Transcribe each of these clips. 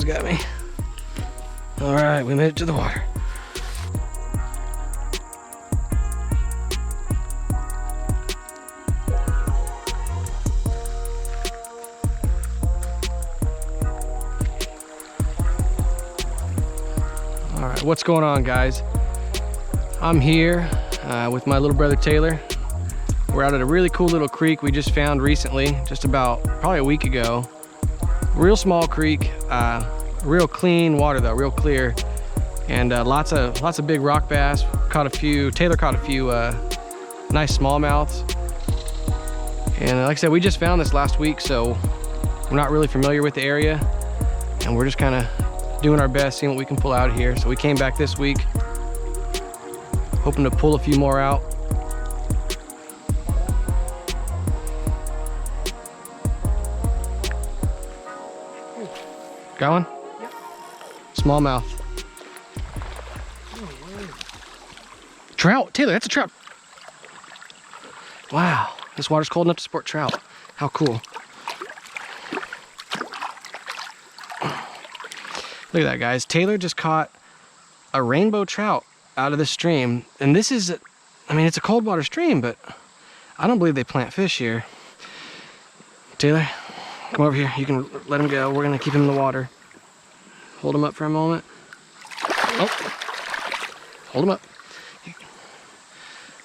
Someone's got me. All right, we made it to the water. All right, what's going on, guys? I'm here with my little brother Taylor. We're out at a really cool little creek we just found recently, just about probably a week ago. Real small creek, real clean water though, real clear, and lots of big rock bass. Caught a few. Taylor caught a few nice smallmouths. And like I said, we just found this last week, so we're not really familiar with the area, and we're just kind of doing our best, seeing what we can pull out of here. So we came back this week, hoping to pull a few more out. Got one? Yep. Smallmouth. Trout, Taylor, that's a trout. Wow, this water's cold enough to support trout. How cool. Look at that, guys. Taylor just caught a rainbow trout out of the stream. And this is, I mean, it's a cold water stream, but I don't believe they plant fish here. Taylor, come over here. You can let him go. We're gonna keep him in the water. Hold him up for a moment. Oh, hold him up.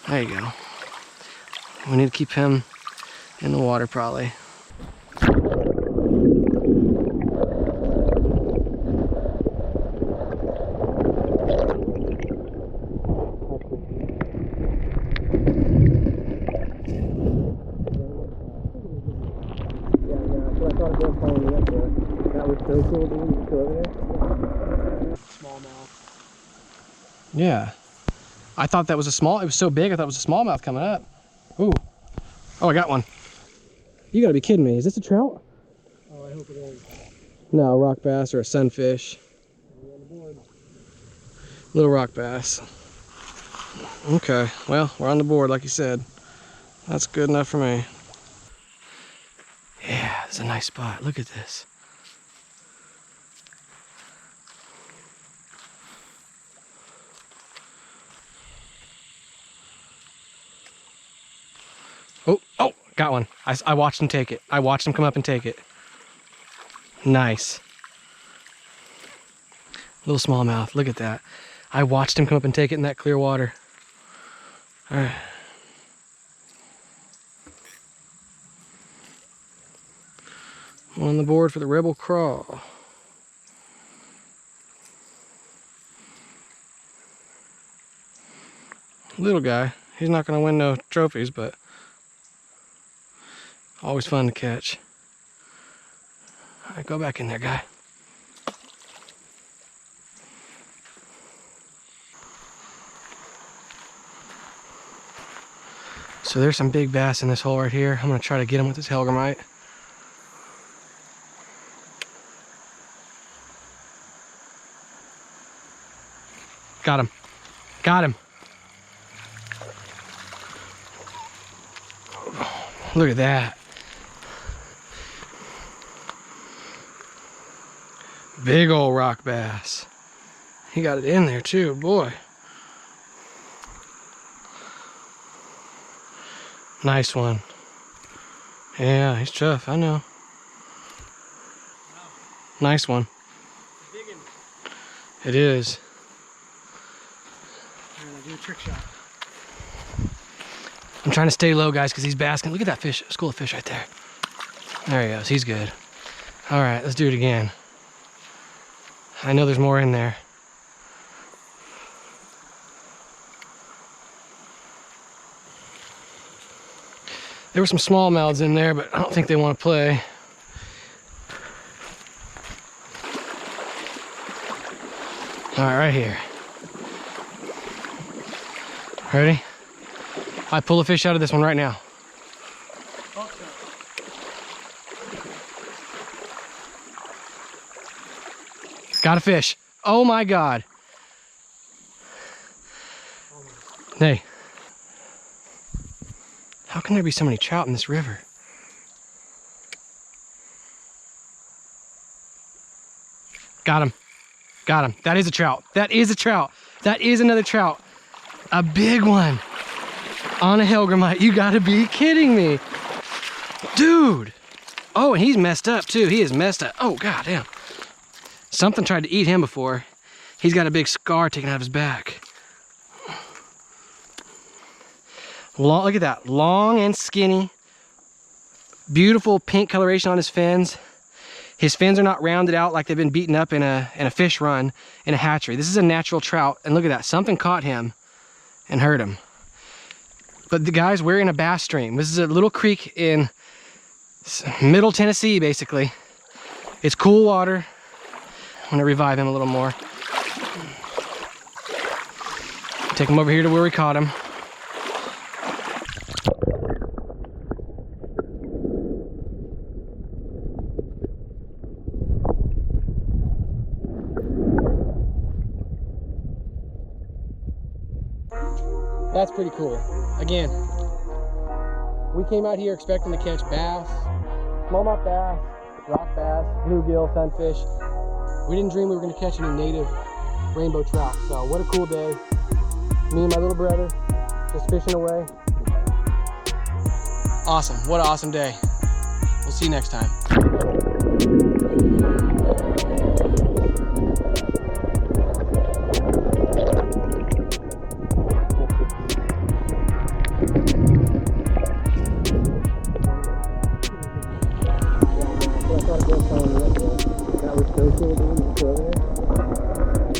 There you go. We need to keep him in the water probably. Yeah, I thought that was a small, it was so big I thought it was a smallmouth coming up. Ooh, oh, I got one. You gotta be kidding me, is this a trout? Oh, I hope it is. No, a rock bass or a sunfish. We're on the board. Little rock bass. Okay, well, we're on the board like you said. That's good enough for me. Yeah, it's a nice spot, look at this. Oh, got one. I watched him take it. I watched him come up and take it. Nice. Little smallmouth, look at that. I watched him come up and take it in that clear water. All right. On the board for the Rebel Craw. Little guy. He's not gonna win no trophies, but always fun to catch. All right, go back in there, guy. So there's some big bass in this hole right here. I'm gonna try to get him with this Hellgrammite. Got him. Got him. Look at that. Big old rock bass. He got it in there too, boy. Nice one. Yeah, he's tough, I know. Nice one. It is. I'm gonna do a trick shot. I'm trying to stay low, guys, because he's basking. Look at that fish, school of fish right there. There he goes, he's good. All right, let's do it again. I know there's more in there. There were some smallmouths in there, but I don't think they want to play. All right, right here. Ready? I pull a fish out of this one right now. Got a fish. Oh my God. Hey. How can there be so many trout in this river? Got him. Got him. That is a trout. That is a trout. That is another trout. A big one. On a Hellgrammite. You gotta be kidding me. Dude. Oh, and he's messed up too. He is messed up. Oh, god damn. Something tried to eat him before. He's got a big scar taken out of his back. Long, look at that. Long and skinny. Beautiful pink coloration on his fins. His fins are not rounded out like they've been beaten up in a fish run in a hatchery. This is a natural trout. And look at that. Something caught him and hurt him. But the guy's wearing a bass stream. This is a little creek in middle Tennessee, basically. It's cool water. I'm gonna revive him a little more. Take him over here to where we caught him. That's pretty cool. Again, we came out here expecting to catch bass, smallmouth bass, rock bass, bluegill, sunfish. We didn't dream we were going to catch any native rainbow trout. So what a cool day. Me and my little brother just fishing away. Awesome. What an awesome day. We'll see you next time. That was so cool, dude.